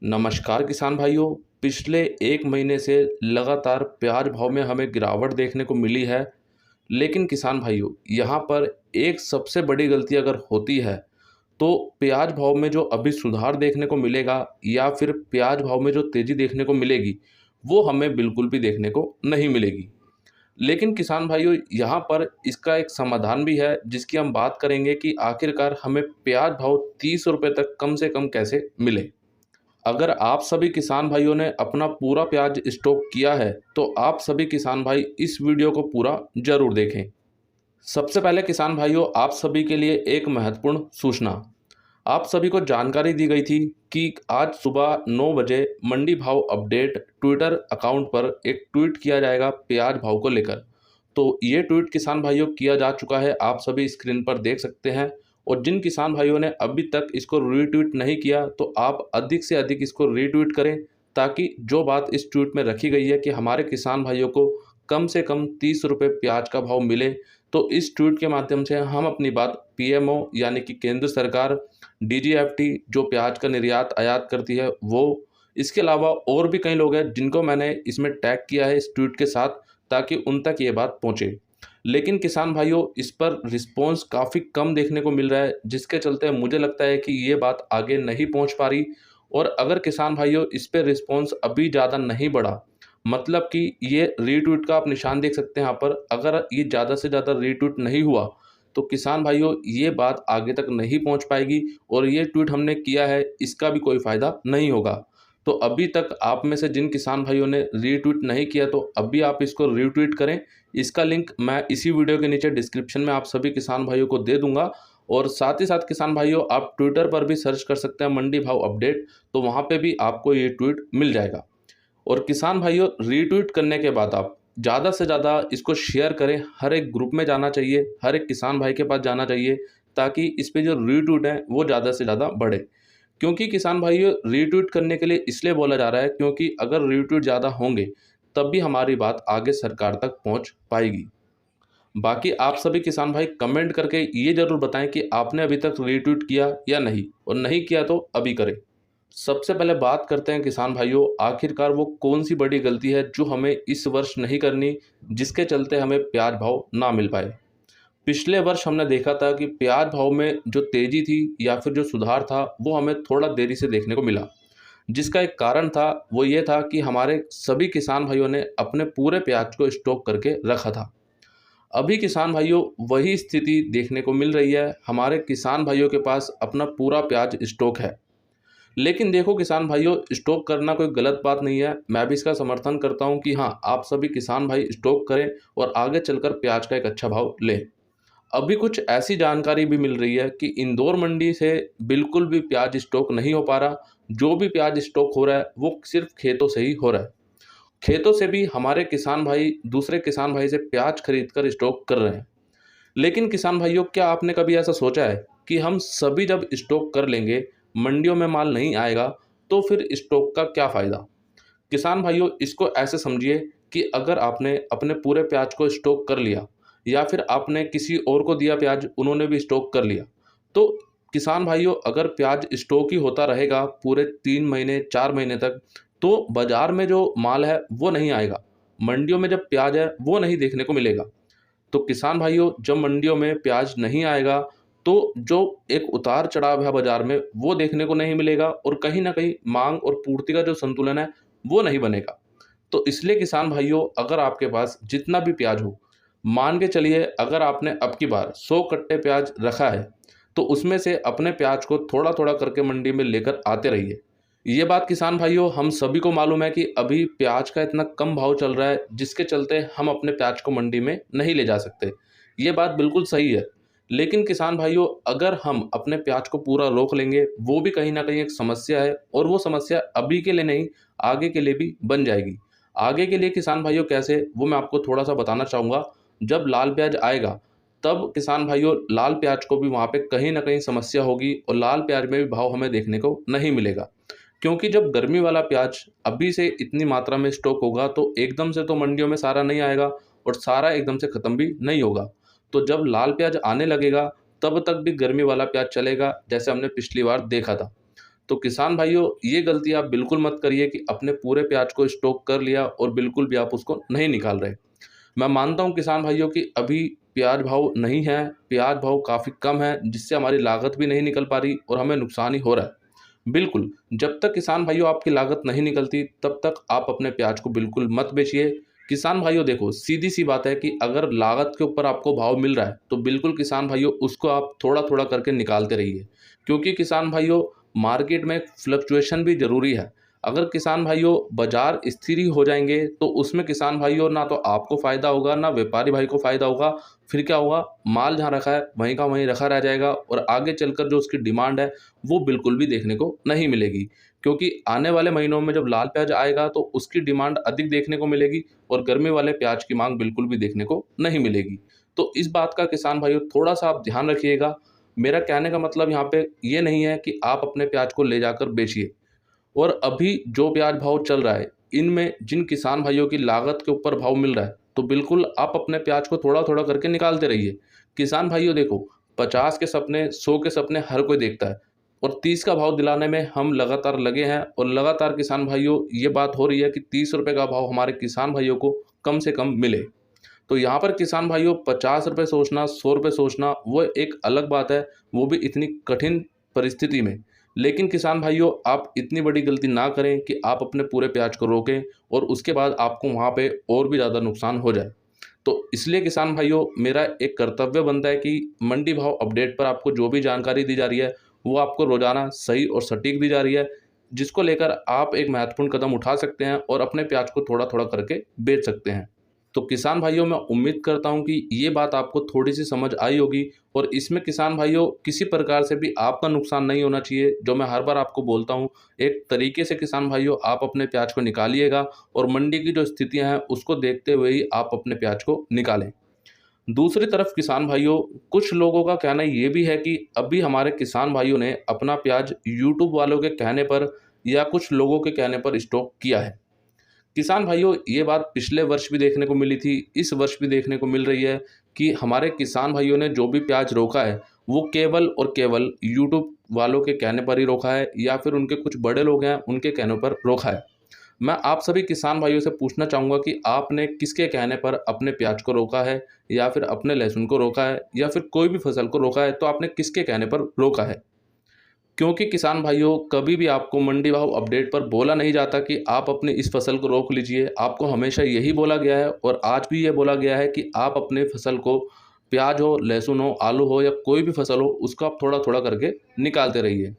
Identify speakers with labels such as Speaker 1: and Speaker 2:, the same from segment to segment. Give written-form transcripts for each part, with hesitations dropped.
Speaker 1: नमस्कार किसान भाइयों। पिछले एक महीने से लगातार प्याज भाव में हमें गिरावट देखने को मिली है। लेकिन किसान भाइयों, यहाँ पर एक सबसे बड़ी गलती अगर होती है तो प्याज भाव में जो अभी सुधार देखने को मिलेगा या फिर प्याज भाव में जो तेज़ी देखने को मिलेगी, वो हमें बिल्कुल भी देखने को नहीं मिलेगी। लेकिन किसान भाइयों, यहाँ पर इसका एक समाधान भी है जिसकी हम बात करेंगे कि आखिरकार हमें प्याज भाव 30 रुपये तक कम से कम कैसे मिले। अगर आप सभी किसान भाइयों ने अपना पूरा प्याज स्टॉक किया है तो आप सभी किसान भाई इस वीडियो को पूरा जरूर देखें। सबसे पहले किसान भाइयों, आप सभी के लिए एक महत्वपूर्ण सूचना। आप सभी को जानकारी दी गई थी कि आज सुबह 9 बजे मंडी भाव अपडेट ट्विटर अकाउंट पर एक ट्वीट किया जाएगा प्याज भाव को लेकर। तो ये ट्वीट किसान भाइयों किया जा चुका है, आप सभी स्क्रीन पर देख सकते हैं। और जिन किसान भाइयों ने अभी तक इसको रीट्वीट नहीं किया तो आप अधिक से अधिक इसको रीट्वीट करें, ताकि जो बात इस ट्वीट में रखी गई है कि हमारे किसान भाइयों को कम से कम 30 रुपये प्याज का भाव मिले, तो इस ट्वीट के माध्यम से हम अपनी बात पीएमओ यानी कि केंद्र सरकार, डीजीएफटी जो प्याज का निर्यात आयात करती है वो, इसके अलावा और भी कई लोग हैं जिनको मैंने इसमें टैग किया है इस ट्वीट के साथ, ताकि उन तक ये बात पहुँचे। लेकिन किसान भाइयों, इस पर रिस्पॉन्स काफ़ी कम देखने को मिल रहा है, जिसके चलते मुझे लगता है कि ये बात आगे नहीं पहुंच पा रही। और अगर किसान भाइयों इस पर रिस्पॉन्स अभी ज़्यादा नहीं बढ़ा, मतलब कि ये रीट्वीट का आप निशान देख सकते हैं यहाँ पर, अगर ये ज़्यादा से ज़्यादा रीट्वीट नहीं हुआ तो किसान भाइयों ये बात आगे तक नहीं पहुंच पाएगी और ये ट्वीट हमने किया है इसका भी कोई फ़ायदा नहीं होगा। तो अभी तक आप में से जिन किसान भाइयों ने रीट्वीट नहीं किया तो अभी आप इसको रीट्वीट करें। इसका लिंक मैं इसी वीडियो के नीचे डिस्क्रिप्शन में आप सभी किसान भाइयों को दे दूंगा। और साथ ही साथ किसान भाइयों, आप ट्विटर पर भी सर्च कर सकते हैं मंडी भाव अपडेट, तो वहाँ पे भी आपको ये ट्वीट मिल जाएगा। और किसान भाइयों, रीट्वीट करने के बाद आप ज़्यादा से ज़्यादा इसको शेयर करें, हर एक ग्रुप में जाना चाहिए, हर एक किसान भाई के पास जाना चाहिए, ताकि इस पे जो रीट्वीट है वो ज़्यादा से ज़्यादा बढ़े। क्योंकि किसान भाइयों, रीट्वीट करने के लिए इसलिए बोला जा रहा है क्योंकि अगर रीट्वीट ज़्यादा होंगे तब भी हमारी बात आगे सरकार तक पहुंच पाएगी। बाकी आप सभी किसान भाई कमेंट करके ये ज़रूर बताएं कि आपने अभी तक रीट्वीट किया या नहीं, और नहीं किया तो अभी करें। सबसे पहले बात करते हैं किसान भाइयों, आखिरकार वो कौन सी बड़ी गलती है जो हमें इस वर्ष नहीं करनी, जिसके चलते हमें प्याज भाव ना मिल पाए। पिछले वर्ष हमने देखा था कि प्याज भाव में जो तेज़ी थी या फिर जो सुधार था वो हमें थोड़ा देरी से देखने को मिला। जिसका एक कारण था वो ये था कि हमारे सभी किसान भाइयों ने अपने पूरे प्याज को स्टॉक करके रखा था। अभी किसान भाइयों वही स्थिति देखने को मिल रही है, हमारे किसान भाइयों के पास अपना पूरा प्याज स्टॉक है। लेकिन देखो किसान भाइयों, स्टॉक करना कोई गलत बात नहीं है, मैं भी इसका समर्थन करता हूँ कि हाँ, आप सभी किसान भाई स्टॉक करें और आगे चलकर प्याज का एक अच्छा भाव लें। अभी कुछ ऐसी जानकारी भी मिल रही है कि इंदौर मंडी से बिल्कुल भी प्याज स्टॉक नहीं हो पा रहा। जो भी प्याज स्टॉक हो रहा है वो सिर्फ खेतों से ही हो रहा है। खेतों से भी हमारे किसान भाई दूसरे किसान भाई से प्याज खरीद कर स्टॉक कर रहे हैं। लेकिन किसान भाइयों, क्या आपने कभी ऐसा सोचा है कि हम सभी जब स्टॉक कर लेंगे, मंडियों में माल नहीं आएगा, तो फिर स्टॉक का क्या फ़ायदा? किसान भाइयों, इसको ऐसे समझिए कि अगर आपने अपने पूरे प्याज को स्टॉक कर लिया या फिर आपने किसी और को दिया प्याज, उन्होंने भी स्टॉक कर लिया, तो किसान भाइयों अगर प्याज स्टॉक ही होता रहेगा पूरे 3 महीने 4 महीने तक, तो बाजार में जो माल है वो नहीं आएगा, मंडियों में जब प्याज है वो नहीं देखने को मिलेगा। तो किसान भाइयों, जब मंडियों में प्याज नहीं आएगा तो जो एक उतार चढ़ाव है बाजार में वो देखने को नहीं मिलेगा और कहीं ना कहीं मांग और पूर्ति का जो संतुलन है वो नहीं बनेगा। तो इसलिए किसान भाइयों, अगर आपके पास जितना भी प्याज हो, मान के चलिए अगर आपने अब की बार 100 कट्टे प्याज रखा है, तो उसमें से अपने प्याज को थोड़ा थोड़ा करके मंडी में लेकर आते रहिए। ये बात किसान भाइयों हम सभी को मालूम है कि अभी प्याज का इतना कम भाव चल रहा है, जिसके चलते हम अपने प्याज को मंडी में नहीं ले जा सकते। ये बात बिल्कुल सही है। लेकिन किसान भाइयों, अगर हम अपने प्याज को पूरा रोक लेंगे, वो भी कहीं ना कहीं एक समस्या है, और वो समस्या अभी के लिए नहीं, आगे के लिए भी बन जाएगी। आगे के लिए किसान भाइयों कैसे, वो मैं आपको थोड़ा सा बताना चाहूँगा। जब लाल प्याज आएगा तब किसान भाइयों लाल प्याज को भी वहाँ पे कहीं ना कहीं समस्या होगी और लाल प्याज में भी भाव हमें देखने को नहीं मिलेगा। क्योंकि जब गर्मी वाला प्याज अभी से इतनी मात्रा में स्टॉक होगा तो एकदम से तो मंडियों में सारा नहीं आएगा और सारा एकदम से ख़त्म भी नहीं होगा। तो जब लाल प्याज आने लगेगा तब तक भी गर्मी वाला प्याज चलेगा, जैसे हमने पिछली बार देखा था। तो किसान भाइयों, ये गलती आप बिल्कुल मत करिए कि अपने पूरे प्याज को स्टॉक कर लिया और बिल्कुल भी आप उसको नहीं निकाल रहे। मैं मानता हूँ किसान भाइयों कि अभी प्याज भाव नहीं है, प्याज भाव काफ़ी कम है, जिससे हमारी लागत भी नहीं निकल पा रही और हमें नुकसान ही हो रहा है। बिल्कुल, जब तक किसान भाइयों आपकी लागत नहीं निकलती, तब तक आप अपने प्याज को बिल्कुल मत बेचिए। किसान भाइयों देखो, सीधी-सी बात है कि अगर लागत के ऊपर आपको भाव मिल रहा है, तो बिल्कुल किसान भाइयों उसको आप थोड़ा-थोड़ा करके निकालते रहिए। क्योंकि किसान भाइयों, मार्केट में फ्लक्चुएशन भी ज़रूरी है। अगर किसान भाइयों बाजार स्थिर ही हो जाएँगे, तो उसमें किसान भाइयों ना तो आपको फ़ायदा होगा, ना व्यापारी भाई को फ़ायदा होगा। फिर क्या होगा, माल जहाँ रखा है, वहीं का वहीं रखा रह जाएगा और आगे चलकर जो उसकी डिमांड है, वो बिल्कुल भी देखने को नहीं मिलेगी। क्योंकि आने वाले महीनों में जब लाल प्याज़ आएगा, तो उसकी डिमांड अधिक देखने को मिलेगी और गर्मी वाले प्याज़ की माँग बिल्कुल भी देखने को नहीं मिलेगी। तो इस बात का किसान भाइयों थोड़ा-सा आप ध्यान रखिएगा। मेरा कहने का मतलब यहाँ पे ये नहीं है कि आप अपने प्याज़ को ले जाकर बेचिए। और अभी जो प्याज भाव चल रहा है, इनमें जिन किसान भाइयों की लागत के ऊपर भाव मिल रहा है, तो बिल्कुल आप अपने प्याज को थोड़ा-थोड़ा करके निकालते रहिए। किसान भाइयों देखो, 50 के सपने, 100 के सपने हर कोई देखता है और 30 का भाव दिलाने में हम लगातार लगे हैं और लगातार किसान भाइयों ये बात हो रही है कि ₹30 का भाव हमारे किसान भाइयों को कम से कम मिले। तो यहाँ पर किसान भाइयों ₹50 सोचना, ₹100 सोचना वो एक अलग बात है, वो भी इतनी कठिन परिस्थिति में। लेकिन किसान भाइयों, आप इतनी बड़ी गलती ना करें कि आप अपने पूरे प्याज को रोकें और उसके बाद आपको वहाँ पे और भी ज़्यादा नुकसान हो जाए। तो इसलिए किसान भाइयों, मेरा एक कर्तव्य बनता है कि मंडी भाव अपडेट पर आपको जो भी जानकारी दी जा रही है, वो आपको रोज़ाना सही और सटीक दी जा रही है, जिसको लेकर आप एक महत्वपूर्ण कदम उठा सकते हैं और अपने प्याज को थोड़ा-थोड़ा करके बेच सकते हैं। तो किसान भाइयों, मैं उम्मीद करता हूँ कि ये बात आपको थोड़ी-सी समझ आई होगी और इसमें किसान भाइयों किसी प्रकार से भी आपका नुकसान नहीं होना चाहिए। जो मैं हर बार आपको बोलता हूँ, एक तरीके से किसान भाइयों आप अपने प्याज को निकालिएगा और मंडी की जो स्थितियाँ हैं उसको देखते हुए ही आप अपने प्याज को निकालें। दूसरी तरफ किसान भाइयों, कुछ लोगों का कहना ये भी है कि अभी हमारे किसान भाइयों ने अपना प्याज यूट्यूब वालों के कहने पर या कुछ लोगों के कहने पर स्टॉक किया है। किसान भाइयों, ये बात पिछले वर्ष भी देखने को मिली थी, इस वर्ष भी देखने को मिल रही है कि हमारे किसान भाइयों ने जो भी प्याज रोका है, वो केवल और केवल यूट्यूब वालों के कहने पर ही रोका है या फिर उनके कुछ बड़े लोग हैं, उनके कहने पर रोका है। मैं आप सभी किसान भाइयों से पूछना चाहूँगा कि आपने किसके कहने पर अपने प्याज को रोका है या फिर अपने लहसुन को रोका है या फिर कोई भी फसल को रोका है, तो आपने किसके कहने पर रोका है? क्योंकि किसान भाइयों, कभी भी आपको मंडी भाव अपडेट पर बोला नहीं जाता कि आप अपनी इस फसल को रोक लीजिए। आपको हमेशा यही बोला गया है और आज भी ये बोला गया है कि आप अपने फसल को, प्याज हो, लहसुन हो, आलू हो या कोई भी फसल हो, उसको आप थोड़ा-थोड़ा करके निकालते रहिए।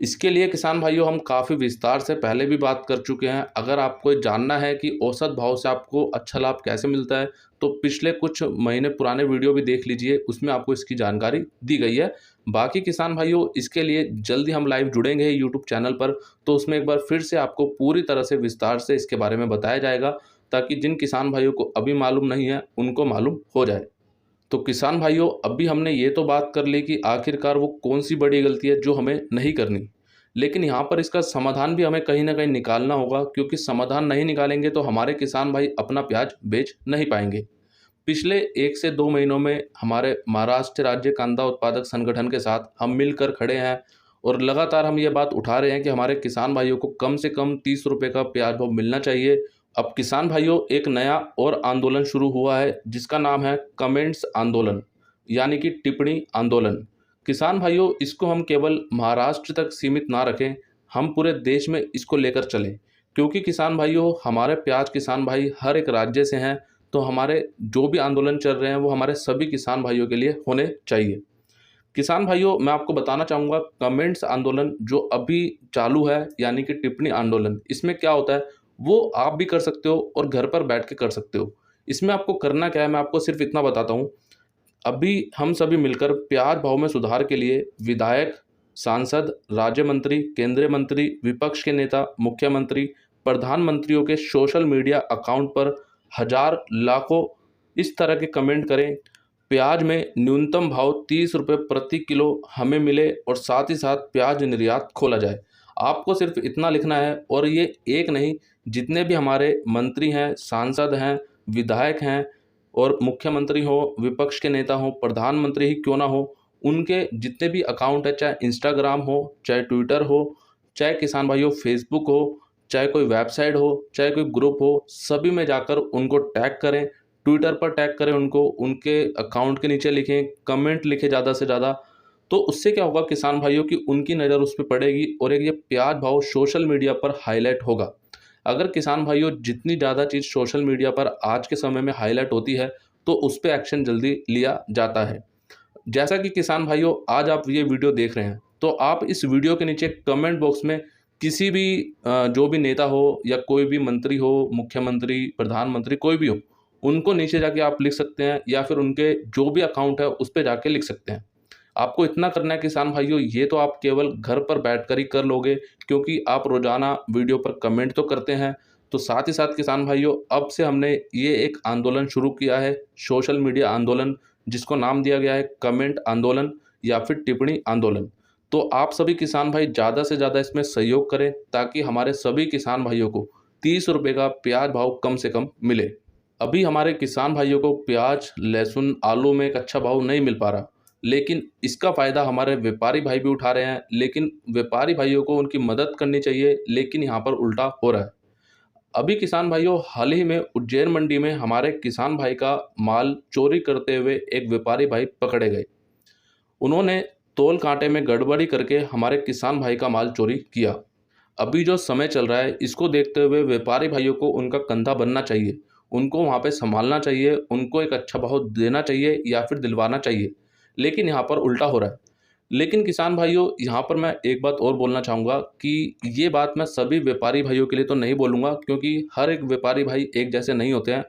Speaker 1: इसके लिए किसान भाइयों हम काफ़ी विस्तार से पहले भी बात कर चुके हैं। अगर आपको ये जानना है कि औसत भाव से आपको अच्छा लाभ कैसे मिलता है, तो पिछले कुछ महीने पुराने वीडियो भी देख लीजिए, उसमें आपको इसकी जानकारी दी गई है। बाकी किसान भाइयों, इसके लिए जल्दी हम लाइव जुड़ेंगे यूट्यूब चैनल पर, तो उसमें एक बार फिर से आपको पूरी तरह से विस्तार से इसके बारे में बताया जाएगा, ताकि जिन किसान भाइयों को अभी मालूम नहीं है, उनको मालूम हो जाए। तो किसान भाइयों, अभी हमने ये तो बात कर ली कि आखिरकार वो कौन-सी बड़ी गलती है जो हमें नहीं करनी। लेकिन यहाँ पर इसका समाधान भी हमें कहीं न कहीं निकालना होगा, क्योंकि समाधान नहीं निकालेंगे तो हमारे किसान भाई अपना प्याज बेच नहीं पाएँगे। पिछले 1 से 2 महीनों में हमारे महाराष्ट्र राज्य कांदा उत्पादक संगठन के साथ हम मिलकर खड़े हैं और लगातार हम ये बात उठा रहे हैं कि हमारे किसान भाइयों को कम से कम ₹30 का प्याज भाव मिलना चाहिए। अब किसान भाइयों, एक नया और आंदोलन शुरू हुआ है जिसका नाम है कमेंट्स आंदोलन, यानी कि टिप्पणी आंदोलन। किसान भाइयों, इसको हम केवल महाराष्ट्र तक सीमित ना रखें, हम पूरे देश में इसको लेकर चलें। क्योंकि किसान भाइयों, हमारे प्याज किसान भाई हर एक राज्य से हैं, तो हमारे जो भी आंदोलन चल रहे हैं वो हमारे सभी किसान भाइयों के लिए होने चाहिए। किसान भाइयों, मैं आपको बताना चाहूँगा, कमेंट्स आंदोलन जो अभी चालू है, यानी कि टिप्पणी आंदोलन, इसमें क्या होता है, वो आप भी कर सकते हो और घर पर बैठ के कर सकते हो। इसमें आपको करना क्या है, मैं आपको सिर्फ इतना बताता हूँ। अभी हम सभी मिलकर प्याज भाव में सुधार के लिए विधायक, सांसद, राज्य मंत्री, केंद्रीय मंत्री, विपक्ष के नेता, मुख्यमंत्री, प्रधानमंत्रियों के सोशल मीडिया अकाउंट पर हजार लाखों इस तरह के कमेंट करें, प्याज में न्यूनतम भाव ₹30 प्रति किलो हमें मिले और साथ ही साथ प्याज निर्यात खोला जाए। आपको सिर्फ इतना लिखना है और ये एक नहीं, जितने भी हमारे मंत्री हैं, सांसद हैं, विधायक हैं और मुख्यमंत्री हो, विपक्ष के नेता हों, प्रधानमंत्री ही क्यों ना हो, उनके जितने भी अकाउंट है, चाहे इंस्टाग्राम हो, चाहे ट्विटर हो, चाहे किसान भाइयों फेसबुक हो, चाहे कोई वेबसाइट हो, चाहे कोई ग्रुप हो, सभी में जाकर उनको टैग करें, ट्विटर पर टैग करें उनको, उनके अकाउंट के नीचे लिखें, कमेंट लिखें ज़्यादा से ज़्यादा। तो उससे क्या होगा किसान भाइयों की उनकी नज़र उस पे पड़ेगी और एक ये प्याज भाव सोशल मीडिया पर हाईलाइट होगा। अगर किसान भाइयों जितनी ज़्यादा चीज़ सोशल मीडिया पर आज के समय में हाईलाइट होती है, तो उस पे एक्शन जल्दी लिया जाता है। जैसा कि किसान भाइयों आज आप ये वीडियो देख रहे हैं, तो आप इस वीडियो के नीचे कमेंट बॉक्स में किसी भी जो भी नेता हो या कोई भी मंत्री हो, मुख्यमंत्री, प्रधानमंत्री कोई भी हो, उनको नीचे जाके आप लिख सकते हैं या फिर उनके जो भी अकाउंट है उस पे जाके लिख सकते हैं। आपको इतना करना है किसान भाइयों, ये तो आप केवल घर पर बैठकर ही कर लोगे, क्योंकि आप रोज़ाना वीडियो पर कमेंट तो करते हैं। तो साथ ही साथ किसान भाइयों, अब से हमने ये एक आंदोलन शुरू किया है, सोशल मीडिया आंदोलन, जिसको नाम दिया गया है कमेंट आंदोलन या फिर टिप्पणी आंदोलन। तो आप सभी किसान भाई ज़्यादा से ज़्यादा इसमें सहयोग करें, ताकि हमारे सभी किसान भाइयों को 30 रुपये का प्याज भाव कम से कम मिले। अभी हमारे किसान भाइयों को प्याज, लहसुन, आलू में एक अच्छा भाव नहीं मिल पा रहा, लेकिन इसका फ़ायदा हमारे व्यापारी भाई भी उठा रहे हैं। लेकिन व्यापारी भाइयों को उनकी मदद करनी चाहिए, लेकिन यहाँ पर उल्टा हो रहा है। अभी किसान भाइयों, हाल ही में उज्जैन मंडी में हमारे किसान भाई का माल चोरी करते हुए एक व्यापारी भाई पकड़े गए। उन्होंने तौल कांटे में गड़बड़ी करके हमारे किसान भाई का माल चोरी किया। अभी जो समय चल रहा है, इसको देखते हुए व्यापारी भाइयों को उनका कंधा बनना चाहिए, उनको वहाँ पे संभालना चाहिए, उनको एक अच्छा भाव देना चाहिए या फिर दिलवाना चाहिए। लेकिन यहाँ पर उल्टा हो रहा है। लेकिन किसान भाइयों, यहाँ पर मैं एक बात और बोलना चाहूँगा कि ये बात मैं सभी व्यापारी भाइयों के लिए तो नहीं बोलूँगा, क्योंकि हर एक व्यापारी भाई एक जैसे नहीं होते हैं।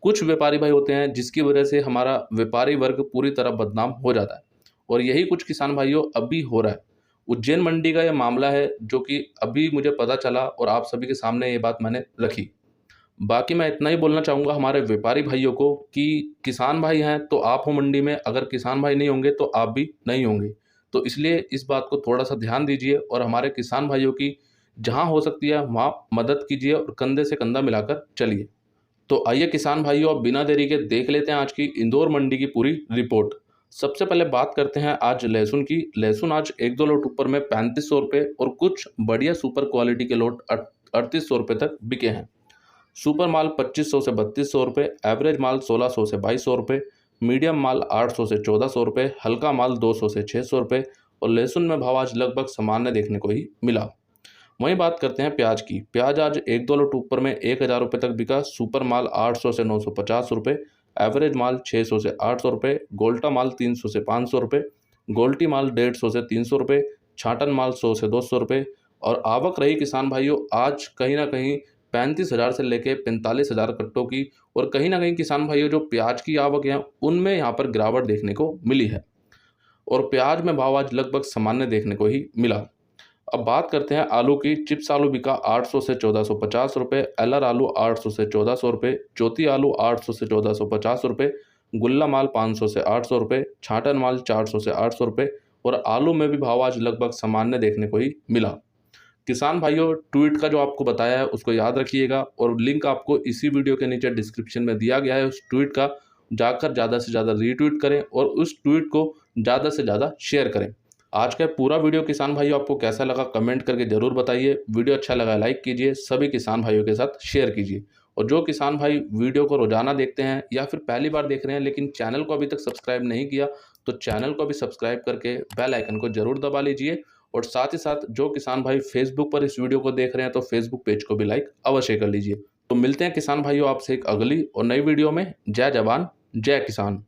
Speaker 1: कुछ व्यापारी भाई होते हैं जिसकी वजह से हमारा व्यापारी वर्ग पूरी तरह बदनाम हो जाता है, और यही कुछ किसान भाइयों अभी हो रहा है। उज्जैन मंडी का ये मामला है जो कि अभी मुझे पता चला और आप सभी के सामने ये बात मैंने रखी। बाकी मैं इतना ही बोलना चाहूँगा हमारे व्यापारी भाइयों को कि किसान भाई हैं तो आप हो मंडी में, अगर किसान भाई नहीं होंगे तो आप भी नहीं होंगे। तो इसलिए इस बात को थोड़ा-सा ध्यान दीजिए और हमारे किसान भाइयों की जहाँ हो सकती है वहाँ मदद कीजिए और कंधे से कंधा मिलाकर चलिए। तो आइए किसान भाइयों, अब बिना देरी के देख लेते हैं आज की इंदौर मंडी की पूरी रिपोर्ट। सबसे पहले बात करते हैं आज लहसुन की। लहसुन आज 1-2 लोट ऊपर में 3500 रुपये और कुछ बढ़िया सुपर क्वालिटी के लोट 3800 रुपये तक बिके हैं। सुपर माल 2500 से 3200 रुपये, एवरेज माल 1600 से 2200 रुपये, मीडियम माल 800 से 1400 रुपये, हल्का माल 200 से 600 रुपये और लहसुन में भाव आज लगभग सामान्य देखने को ही मिला। वहीं बात करते हैं प्याज की। प्याज आज 1-2 लोट ऊपर में 1000 रुपये तक बिका। सुपर माल 800 से 950 रुपये, एवरेज माल 600 से 800 रुपये, गोल्टा माल 300 से 500 रुपये, गोल्टी माल 150 से 300 रुपये, छाटन माल 100 से 200 रुपये और आवक रही किसान भाइयों आज कहीं ना कहीं 35,000 से लेके 45,000 कट्टों की। और कहीं ना कहीं किसान भाइयों जो प्याज की आवक है उनमें यहाँ पर गिरावट देखने को मिली है और प्याज में भाव आज लगभग सामान्य देखने को ही मिला। अब बात करते हैं आलू की। चिप्स आलू बिका 800 से 1450 रुपये, एलआर आलू 800 से 1400 रुपये, ज्योति आलू 800 से 1450 रुपये, गुल्ला माल 500 से 800 रुपये, छाटन माल 400 से 800 रुपये और आलू में भी भाव आज लगभग सामान्य देखने को ही मिला। किसान भाइयों, ट्वीट का जो आपको बताया है उसको याद रखिएगा और लिंक आपको इसी वीडियो के नीचे डिस्क्रिप्शन में दिया गया है। उस ट्वीट का जाकर ज़्यादा से ज़्यादा रीट्वीट करें और उस ट्वीट को ज़्यादा से ज़्यादा शेयर करें। आज का पूरा वीडियो किसान भाइयों आपको कैसा लगा कमेंट करके ज़रूर बताइए। वीडियो अच्छा लगा लाइक कीजिए, सभी किसान भाइयों के साथ शेयर कीजिए। और जो किसान भाई वीडियो को रोजाना देखते हैं या फिर पहली बार देख रहे हैं लेकिन चैनल को अभी तक सब्सक्राइब नहीं किया, तो चैनल को भी सब्सक्राइब करके बेल आइकन को जरूर दबा लीजिए। और साथ ही साथ जो किसान भाई फेसबुक पर इस वीडियो को देख रहे हैं तो फेसबुक पेज को भी लाइक अवश्य कर लीजिए। तो मिलते हैं किसान भाइयों आपसे एक अगली और नई वीडियो में। जय जवान जय किसान।